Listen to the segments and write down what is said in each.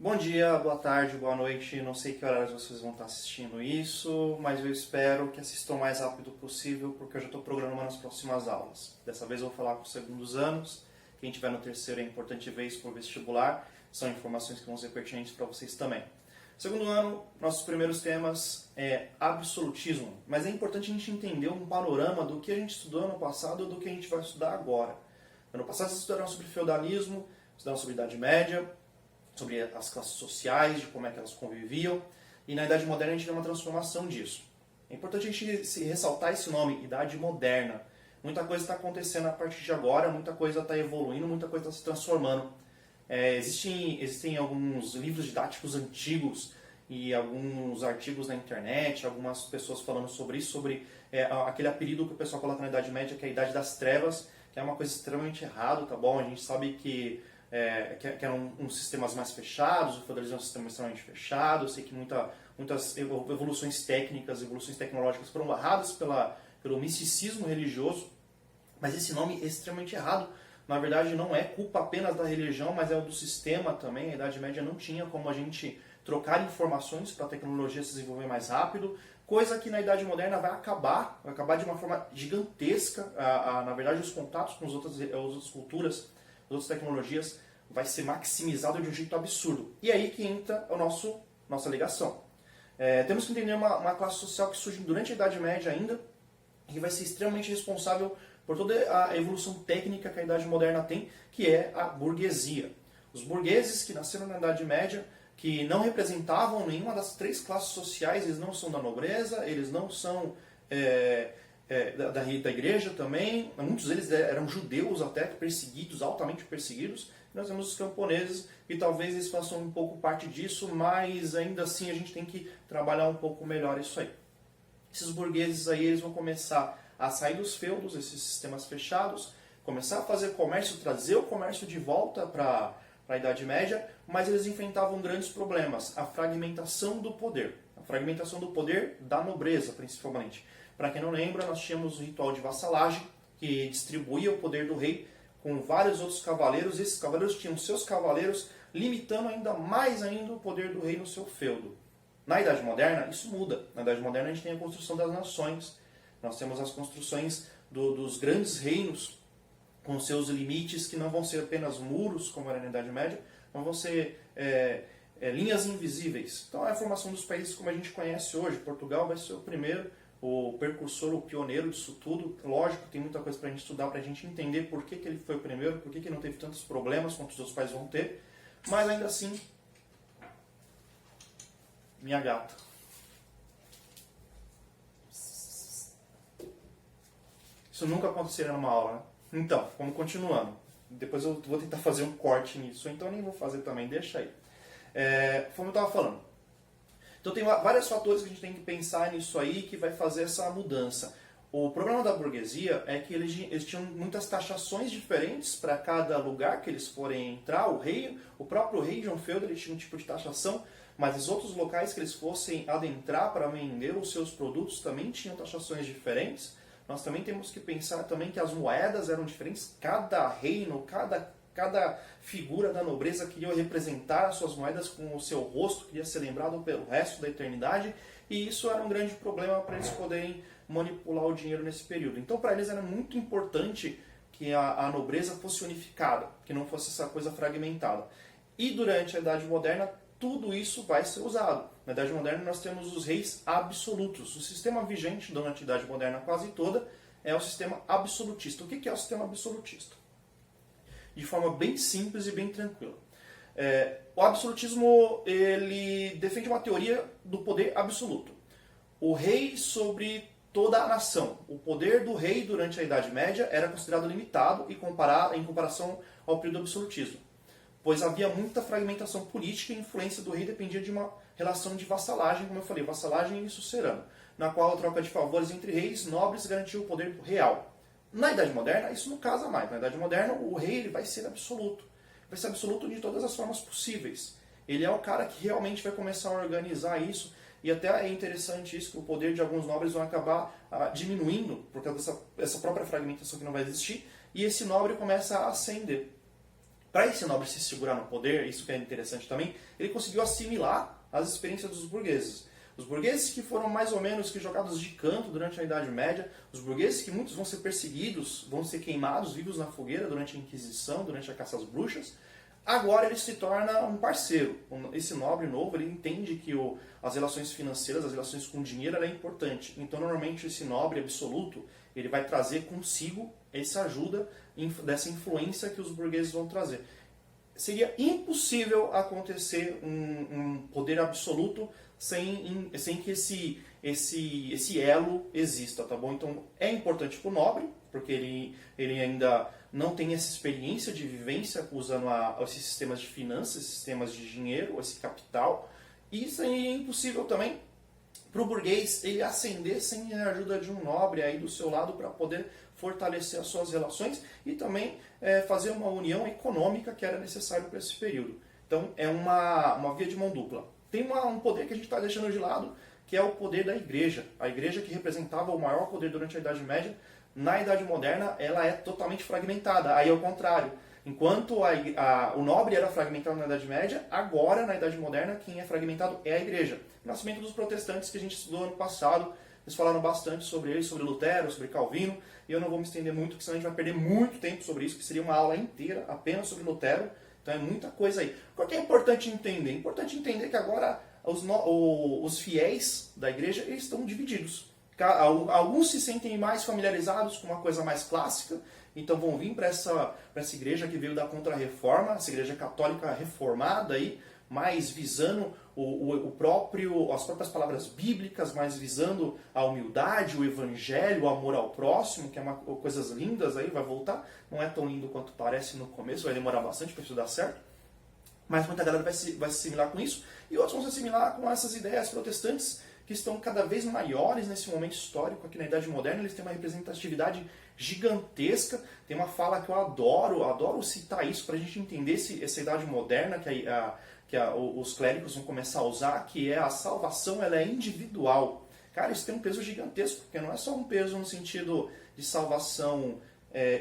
Bom dia, boa tarde, boa noite, não sei que horários vocês vão estar assistindo isso, mas eu espero que assistam o mais rápido possível, porque eu já estou programando as próximas aulas. Dessa vez eu vou falar com os segundos anos, quem estiver no terceiro é importante ver isso por vestibular, são informações que vão ser pertinentes para vocês também. Segundo ano, nossos primeiros temas é absolutismo, mas é importante a gente entender um panorama do que a gente estudou ano passado e do que a gente vai estudar agora. Ano passado vocês estudaram sobre feudalismo, estudaram sobre Idade Média, sobre as classes sociais, de como é que elas conviviam, e na Idade Moderna a gente vê uma transformação disso. É importante a gente ressaltar esse nome, Idade Moderna. Muita coisa está acontecendo a partir de agora, muita coisa está evoluindo, muita coisa está se transformando. Existem alguns livros didáticos antigos e alguns artigos na internet, algumas pessoas falando sobre isso, sobre aquele apelido que o pessoal coloca na Idade Média, que é a Idade das Trevas, que é uma coisa extremamente errada, tá bom? A gente sabe que eram uns sistemas mais fechados, o feudalismo é um sistema extremamente fechado, eu sei que muitas evoluções técnicas, evoluções tecnológicas foram barradas pelo misticismo religioso, mas esse nome é extremamente errado. Na verdade não é culpa apenas da religião, mas é do sistema também. A Idade Média não tinha como a gente trocar informações para a tecnologia se desenvolver mais rápido, coisa que na Idade Moderna vai acabar de uma forma gigantesca. Na verdade os contatos com as outras culturas, as outras tecnologias, vai ser maximizado de um jeito absurdo. E aí que entra a nossa ligação. Temos que entender uma classe social que surge durante a Idade Média ainda, e que vai ser extremamente responsável por toda a evolução técnica que a Idade Moderna tem, que é a burguesia. Os burgueses que nasceram na Idade Média, que não representavam nenhuma das três classes sociais, eles não são da nobreza, eles não são da igreja também, muitos deles eram judeus até, perseguidos, altamente perseguidos. Nós temos os camponeses, e talvez eles façam um pouco parte disso, mas ainda assim a gente tem que trabalhar um pouco melhor isso aí. Esses burgueses aí, eles vão começar a sair dos feudos, esses sistemas fechados, começar a fazer comércio, trazer o comércio de volta para a Idade Média, mas eles enfrentavam grandes problemas, a fragmentação do poder da nobreza, principalmente. Para quem não lembra, nós tínhamos o ritual de vassalagem, que distribuía o poder do rei com vários outros cavaleiros, e esses cavaleiros tinham seus cavaleiros, limitando ainda mais o poder do rei no seu feudo. Na Idade Moderna, isso muda. Na Idade Moderna a gente tem a construção das nações, nós temos as construções dos grandes reinos, com seus limites, que não vão ser apenas muros, como era na Idade Média, mas vão ser linhas invisíveis. Então é a formação dos países como a gente conhece hoje. Portugal vai ser o primeiro, o precursor, o pioneiro disso tudo. Lógico, tem muita coisa para a gente estudar, para a gente entender por que ele foi o primeiro, por que não teve tantos problemas quanto os outros países vão ter, mas ainda assim, minha gata. Isso nunca aconteceria numa aula, né? Então, vamos continuando. Depois eu vou tentar fazer um corte nisso, então eu nem vou fazer também, deixa aí. Como eu estava falando. Então tem vários fatores que a gente tem que pensar nisso aí que vai fazer essa mudança. O problema da burguesia é que eles tinham muitas taxações diferentes para cada lugar que eles forem entrar. O próprio rei João Feudo, ele tinha um tipo de taxação, mas os outros locais que eles fossem adentrar para vender os seus produtos também tinham taxações diferentes. Nós também temos que pensar também que as moedas eram diferentes. Cada reino, cada figura da nobreza queria representar as suas moedas com o seu rosto, queria ser lembrado pelo resto da eternidade, e isso era um grande problema para eles poderem manipular o dinheiro nesse período. Então para eles era muito importante que a nobreza fosse unificada, que não fosse essa coisa fragmentada. E durante a Idade Moderna, tudo isso vai ser usado. Na Idade Moderna nós temos os reis absolutos. O sistema vigente durante a Idade Moderna quase toda é o sistema absolutista. O que é o sistema absolutista? De forma bem simples e bem tranquila. O absolutismo, ele defende uma teoria do poder absoluto. O rei sobre toda a nação. O poder do rei durante a Idade Média era considerado limitado em comparação ao período do absolutismo, pois havia muita fragmentação política e a influência do rei dependia de uma relação de vassalagem, como eu falei, vassalagem e sucerano, na qual a troca de favores entre reis nobres garantia o poder real. Na Idade Moderna, isso não casa mais. Na Idade Moderna, o rei ele vai ser absoluto. Vai ser absoluto de todas as formas possíveis. Ele é o cara que realmente vai começar a organizar isso, e até é interessante isso, que o poder de alguns nobres vai acabar diminuindo, por causa dessa própria fragmentação que não vai existir, e esse nobre começa a ascender. Para esse nobre se segurar no poder, isso que é interessante também, ele conseguiu assimilar as experiências dos burgueses. Os burgueses que foram mais ou menos que jogados de canto durante a Idade Média, os burgueses que muitos vão ser perseguidos, vão ser queimados vivos na fogueira durante a Inquisição, durante a caça às bruxas, agora ele se torna um parceiro. Esse nobre novo, ele entende que as relações financeiras, as relações com dinheiro, é importante. Então, normalmente, esse nobre absoluto, ele vai trazer consigo essa ajuda dessa influência que os burgueses vão trazer. Seria impossível acontecer um poder absoluto sem que esse elo exista, tá bom? Então, é importante para o nobre, porque ele ainda não tem essa experiência de vivência usando esses sistemas de finanças, esses sistemas de dinheiro, esse capital. E isso é impossível também para o burguês ele ascender sem a ajuda de um nobre aí do seu lado para poder fortalecer as suas relações e também fazer uma união econômica que era necessário para esse período. Então é uma via de mão dupla. Tem um poder que a gente está deixando de lado, que é o poder da igreja. A igreja que representava o maior poder durante a Idade Média, na Idade Moderna ela é totalmente fragmentada. Aí é o contrário. Enquanto o nobre era fragmentado na Idade Média, agora, na Idade Moderna, quem é fragmentado é a Igreja. O nascimento dos protestantes, que a gente estudou ano passado, eles falaram bastante sobre eles, sobre Lutero, sobre Calvino, e eu não vou me estender muito, porque senão a gente vai perder muito tempo sobre isso, que seria uma aula inteira apenas sobre Lutero, então é muita coisa aí. O que é importante entender? É importante entender que agora os fiéis da Igreja eles estão divididos. Alguns se sentem mais familiarizados com uma coisa mais clássica, então vão vir para essa igreja que veio da Contra-Reforma, essa igreja católica reformada, aí, mais visando as próprias palavras bíblicas, mais visando a humildade, o evangelho, o amor ao próximo, que é coisas lindas, aí vai voltar. Não é tão lindo quanto parece no começo, vai demorar bastante para isso dar certo. Mas muita galera vai se assimilar com isso, e outros vão se assimilar com essas ideias protestantes que estão cada vez maiores nesse momento histórico aqui na Idade Moderna. Eles têm uma representatividade gigantesca. Tem uma fala que eu adoro citar isso para a gente entender essa Idade Moderna que os clérigos vão começar a usar, que é a salvação, ela é individual. Cara, isso tem um peso gigantesco, porque não é só um peso no sentido de salvação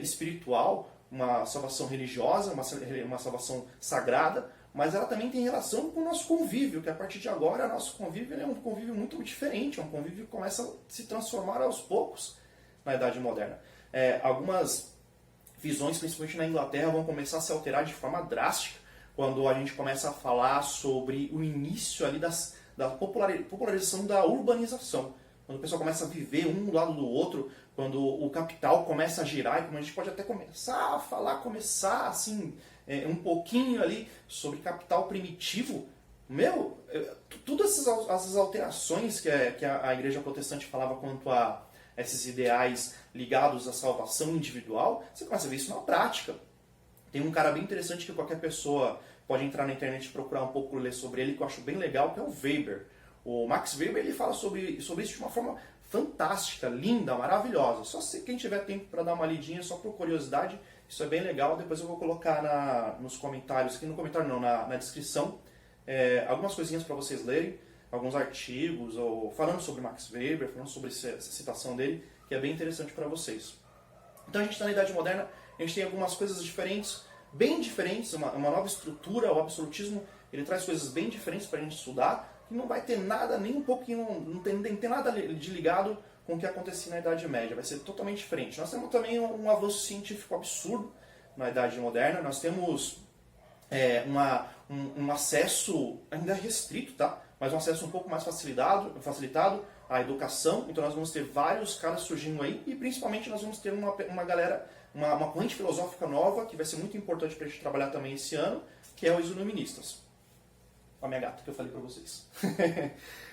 espiritual, uma salvação religiosa, uma salvação sagrada, mas ela também tem relação com o nosso convívio, que a partir de agora nosso convívio é um convívio muito diferente, é um convívio que começa a se transformar aos poucos na Idade Moderna. Algumas visões, principalmente na Inglaterra, vão começar a se alterar de forma drástica quando a gente começa a falar sobre o início ali da popularização da urbanização. Quando o pessoal começa a viver um do lado do outro, quando o capital começa a girar, e como a gente pode até começar assim, um pouquinho ali sobre capital primitivo. Todas essas alterações que a igreja protestante falava quanto a esses ideais ligados à salvação individual, você começa a ver isso na prática. Tem um cara bem interessante que qualquer pessoa pode entrar na internet e procurar um pouco, ler sobre ele, que eu acho bem legal, que é o Weber. O Max Weber ele fala sobre isso de uma forma fantástica, linda, maravilhosa. Só se quem tiver tempo para dar uma lidinha, só por curiosidade, isso é bem legal. Depois eu vou colocar nos comentários, aqui no comentário não, na descrição, algumas coisinhas para vocês lerem, alguns artigos, ou falando sobre Max Weber, falando sobre essa citação dele, que é bem interessante para vocês. Então a gente está na Idade Moderna, a gente tem algumas coisas diferentes, bem diferentes, uma nova estrutura. O absolutismo ele traz coisas bem diferentes para a gente estudar, que não vai ter nada, nem um pouquinho, não tem nada de ligado com o que acontecia na Idade Média, vai ser totalmente diferente. Nós temos também um avanço científico absurdo na Idade Moderna, nós temos um acesso ainda restrito, tá? Mas um acesso um pouco mais facilitado à educação. Então nós vamos ter vários caras surgindo aí, e principalmente nós vamos ter uma galera, uma corrente filosófica nova, que vai ser muito importante para a gente trabalhar também esse ano, que é os iluministas. A minha gata que eu falei para vocês.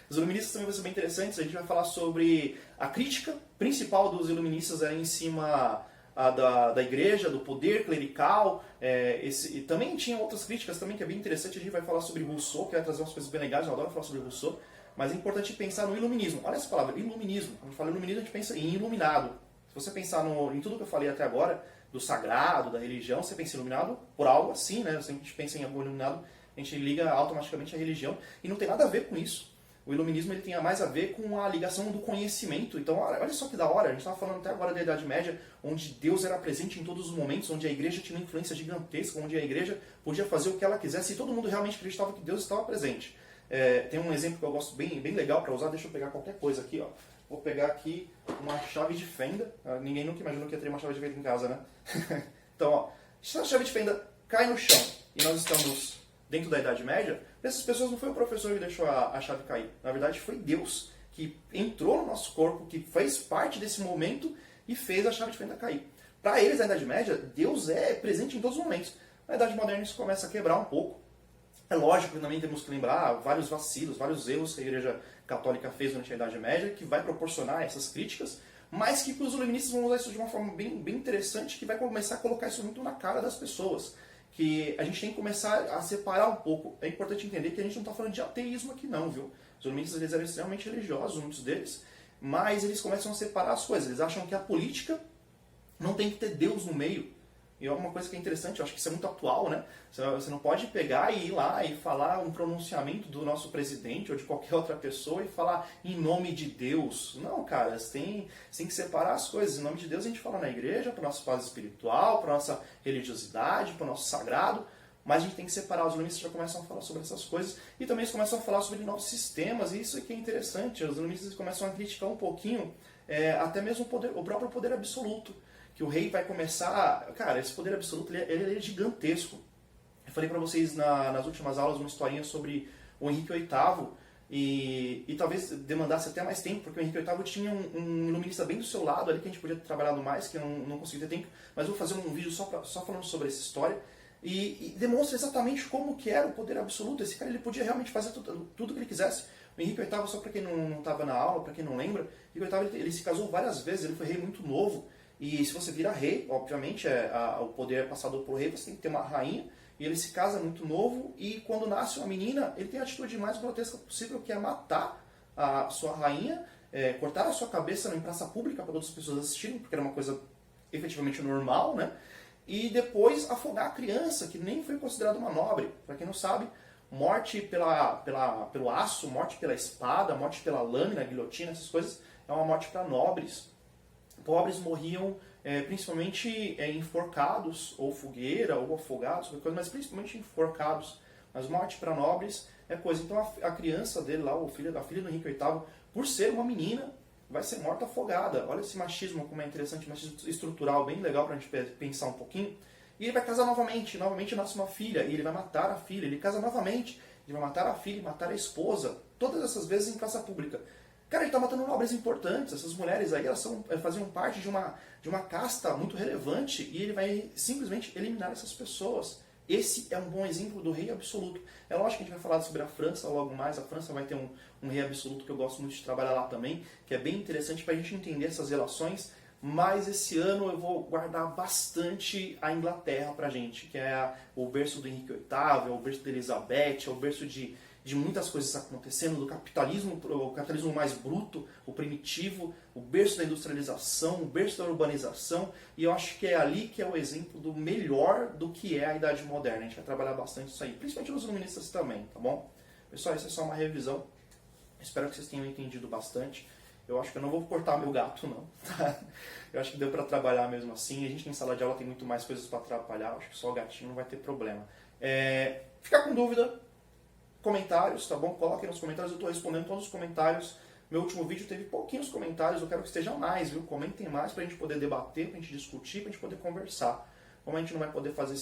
Os iluministas também vão ser bem interessantes. A gente vai falar sobre a crítica principal dos iluministas em cima da igreja, do poder clerical. E também tinha outras críticas também, que é bem interessante. A gente vai falar sobre Rousseau, que vai trazer umas coisas bem legais. Eu adoro falar sobre Rousseau. Mas é importante pensar no iluminismo. Olha essa palavra, iluminismo. Quando a gente fala iluminismo, a gente pensa em iluminado. Se você pensar em tudo que eu falei até agora, do sagrado, da religião, você pensa em iluminado por algo assim, né? Se a gente pensa em algo iluminado, a gente liga automaticamente à religião, e não tem nada a ver com isso. O iluminismo ele tem mais a ver com a ligação do conhecimento. Então, olha só que da hora, a gente estava falando até agora da Idade Média, onde Deus era presente em todos os momentos, onde a igreja tinha uma influência gigantesca, onde a igreja podia fazer o que ela quisesse e todo mundo realmente acreditava que Deus estava presente. Tem um exemplo que eu gosto bem legal para usar, deixa eu pegar qualquer coisa aqui, ó. Vou pegar aqui uma chave de fenda. Ninguém nunca imaginou que ia ter uma chave de fenda em casa, né? Então, ó, se a chave de fenda cai no chão e nós estamos dentro da Idade Média, essas pessoas não foi o professor que deixou a chave cair. Na verdade, foi Deus que entrou no nosso corpo, que fez parte desse momento e fez a chave de fenda cair. Para eles, na Idade Média, Deus é presente em todos os momentos. Na Idade Moderna, isso começa a quebrar um pouco. É lógico que também temos que lembrar vários vacilos, vários erros que a Igreja Católica fez durante a Idade Média, que vai proporcionar essas críticas, mas que os iluministas vão usar isso de uma forma bem interessante, que vai começar a colocar isso muito na cara das pessoas. Que a gente tem que começar a separar um pouco. É importante entender que a gente não está falando de ateísmo aqui não, viu? Os iluministas eles eram extremamente religiosos, muitos deles, mas eles começam a separar as coisas. Eles acham que a política não tem que ter Deus no meio. E é uma coisa que é interessante, eu acho que isso é muito atual, né? Você não pode pegar e ir lá e falar um pronunciamento do nosso presidente ou de qualquer outra pessoa e falar em nome de Deus. Não, cara, você tem que separar as coisas. Em nome de Deus a gente fala na igreja, para a nossa paz espiritual, para a nossa religiosidade, para o nosso sagrado, mas a gente tem que separar. Os iluministas já começam a falar sobre essas coisas e também eles começam a falar sobre novos sistemas, e isso aqui é interessante. Os iluministas começam a criticar um pouquinho até mesmo o próprio poder absoluto. Que o rei vai começar... Cara, esse poder absoluto ele é gigantesco. Eu falei para vocês nas últimas aulas uma historinha sobre o Henrique VIII e talvez demandasse até mais tempo, porque o Henrique VIII tinha um iluminista bem do seu lado ali, que a gente podia ter trabalhado mais, que eu não consegui ter tempo, mas vou fazer um vídeo só falando sobre essa história e demonstra exatamente como que era o poder absoluto. Esse cara ele podia realmente fazer tudo que ele quisesse. O Henrique VIII, só para quem não estava na aula, para quem não lembra, o Henrique VIII ele se casou várias vezes, ele foi rei muito novo. E se você vira rei, obviamente, o poder é passado por rei, você tem que ter uma rainha, e ele se casa muito novo, e quando nasce uma menina, ele tem a atitude mais grotesca possível, que é matar a sua rainha, cortar a sua cabeça em praça pública para todas as pessoas assistirem, porque era uma coisa efetivamente normal, né? E depois afogar a criança, que nem foi considerada uma nobre. Para quem não sabe, morte pelo aço, morte pela espada, morte pela lâmina, guilhotina, essas coisas, é uma morte para nobres. Pobres morriam principalmente enforcados, ou fogueira, ou afogados, qualquer coisa, mas principalmente enforcados. Mas morte para nobres é coisa. Então a criança dele lá, a filha do Henrique VIII, por ser uma menina, vai ser morta afogada. Olha esse machismo, como é interessante, machismo estrutural, bem legal para a gente pensar um pouquinho. E ele vai casar novamente nasce uma filha, e ele vai matar a filha. Ele casa novamente, ele vai matar a filha, matar a esposa, todas essas vezes em praça pública. Cara, ele está matando nobres importantes. Essas mulheres aí, elas faziam parte de uma casta muito relevante, e ele vai simplesmente eliminar essas pessoas. Esse é um bom exemplo do rei absoluto. É lógico que a gente vai falar sobre a França logo mais. A França vai ter um rei absoluto que eu gosto muito de trabalhar lá também, que é bem interessante para a gente entender essas relações. Mas esse ano eu vou guardar bastante a Inglaterra pra gente, que é o berço do Henrique VIII, é o berço de Elizabeth, é o berço de muitas coisas acontecendo, do capitalismo, o capitalismo mais bruto, o primitivo, o berço da industrialização, o berço da urbanização, e eu acho que é ali que é o exemplo do melhor do que é a Idade Moderna. A gente vai trabalhar bastante isso aí, principalmente nos iluministas também, tá bom? Pessoal, isso é só uma revisão. Espero que vocês tenham entendido bastante. Eu acho que eu não vou cortar meu gato, não. Eu acho que deu para trabalhar mesmo assim. A gente em sala de aula tem muito mais coisas para atrapalhar. Acho que só o gatinho não vai ter problema. Ficar com dúvida, comentários, tá bom? Coloquem nos comentários, eu estou respondendo todos os comentários. Meu último vídeo teve pouquinhos comentários, eu quero que esteja mais, viu? Comentem mais para a gente poder debater, para a gente discutir, para a gente poder conversar. Como a gente não vai poder fazer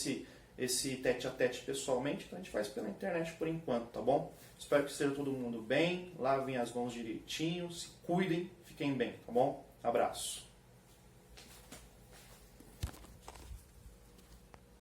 esse tete-a-tete pessoalmente, então a gente faz pela internet por enquanto, tá bom? Espero que esteja todo mundo bem, lavem as mãos direitinho, se cuidem, fiquem bem, tá bom? Abraço.